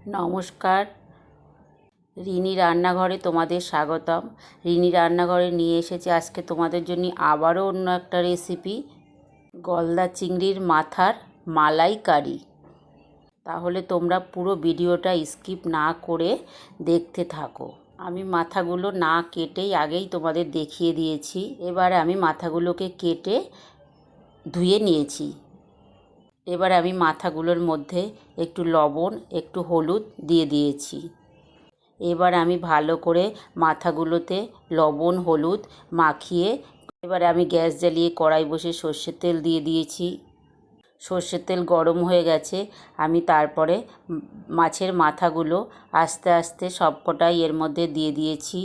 নমস্কার, রিনি রান্নাঘরে তোমাদের স্বাগতম। রিনি রান্নাঘরে নিয়ে এসেছি আজকে তোমাদের জন্য আবারও অন্য একটা রেসিপি, গলদা চিংড়ির মাথার মালাইকারি। তাহলে তোমরা পুরো ভিডিওটা স্কিপ না করে দেখতে থাকো। আমি মাথাগুলো না কেটেই আগেই তোমাদের দেখিয়ে দিয়েছি। এবার আমি মাথাগুলোকে কেটে ধুয়ে নিয়েছি। এবার আমি মাথাগুলোর মধ্যে একটু লবণ, একটু হলুদ দিয়ে দিয়েছি। এবার আমি ভালো করে মাথাগুলোতে লবণ হলুদ মাখিয়ে এবার আমি গ্যাস জ্বালিয়ে কড়াই বসে সর্ষের তেল দিয়ে দিয়েছি। সর্ষের তেল গরম হয়ে গেছে। আমি তারপরে মাছের মাথাগুলো আস্তে আস্তে সবকটাই এর মধ্যে দিয়ে দিয়েছি।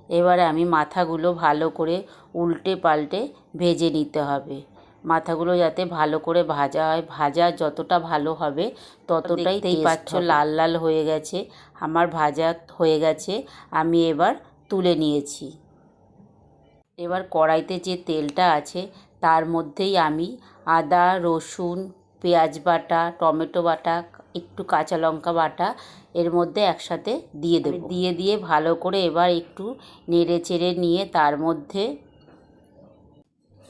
এবারে আমি মাথাগুলো ভালো করে উল্টে পাল্টে ভেজে নিতে হবে। মাথাগুলো যাতে ভালো করে ভাজা হয়, ভাজা যতটা ভালো হবে ততটাই পাচ্ছ লাল লাল হয়ে গেছে। আমার ভাজা হয়ে গেছে, আমি এবার তুলে নিয়েছি। এবার কড়াইতে যে তেলটা আছে তার মধ্যেই আমি আদা রসুন পেঁয়াজ বাটা টমেটো বাটা একটু কাঁচা লঙ্কা বাটা এর মধ্যে একসাথে দিয়ে দেব। দিয়ে ভালো করে এবার একটু নেড়ে চেড়ে নিয়ে তার মধ্যে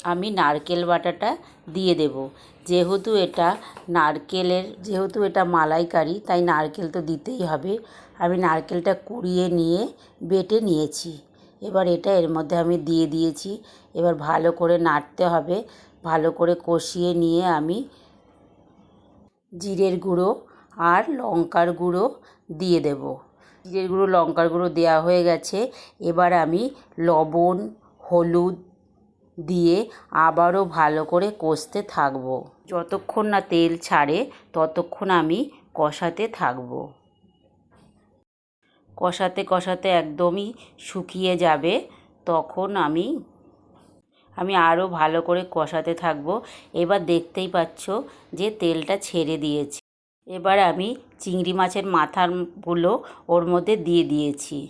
আমি নারকেল বাটাটা দিয়ে দেব। যেহেতু এটা মালাইকারি, তাই নারকেল তো দিতেই হবে। আমি নারকেলটা কুড়িয়ে নিয়ে বেটে নিয়েছি। এবার এটা এর মধ্যে আমি দিয়ে দিয়েছি। এবার ভালো করে নাড়তে হবে। ভালো করে কষিয়ে নিয়ে আমি জিরের গুঁড়ো আর লঙ্কার গুঁড়ো দিয়ে দেব। জিরের গুঁড়ো লঙ্কার গুঁড়ো দেওয়া হয়ে গেছে। এবার আমি লবণ হলুদ দিয়ে আবারও ভালো করে কষতে থাকবো। যতক্ষণ না তেল ছাড়ে ততক্ষণ আমি কষাতে থাকবো। কষাতে কষাতে একদমই শুকিয়ে যাবে, তখন আমি আরও ভালো করে কষাতে থাকবো। এবার দেখতেই পাচ্ছ যে তেলটা ছেড়ে দিয়েছে। এবার আমি চিংড়ি মাছের মাথাগুলো ওর মধ্যে দিয়ে দিয়েছি।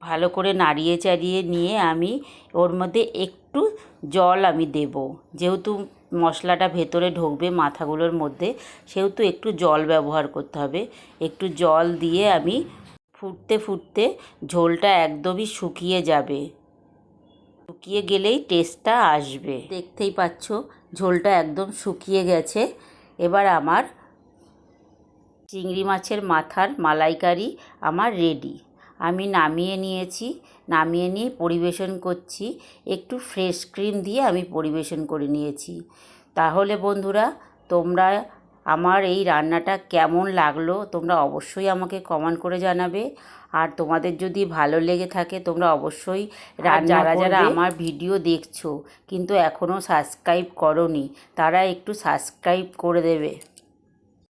ভালো করে নাড়িয়ে চাড়িয়ে নিয়ে আমি ওর মধ্যে একটু জল আমি দেব। যেহেতু মশলাটা ভেতরে ঢুকবে মাথাগুলোর মধ্যে, সেহেতু একটু জল ব্যবহার করতে হবে। একটু জল দিয়ে আমি ফুটতে ফুটতে ঝোলটা একদমই শুকিয়ে যাবে। শুকিয়ে গেলেই টেস্টটা আসবে। দেখতেই পাচ্ছ ঝোলটা একদম শুকিয়ে গেছে। এবার আমার চিংড়ি মাছের মাথার মালাইকারি আমার রেডি। আমি নামিয়ে নিয়েছি। নামিয়ে নিয়ে পরিবেশন করছি। একটু ফ্রেশ ক্রিম দিয়ে আমি পরিবেশন করে নিয়েছি। তাহলে বন্ধুরা, তোমরা আমার এই রান্নাটা কেমন লাগলো তোমরা অবশ্যই আমাকে কমেন্ট করে জানাবে। আর তোমাদের যদি ভালো লেগে থাকে তোমরা অবশ্যই যারা যারা আমার ভিডিও দেখছো কিন্তু এখনও সাবস্ক্রাইব করোনি, তারা একটু সাবস্ক্রাইব করে দেবে।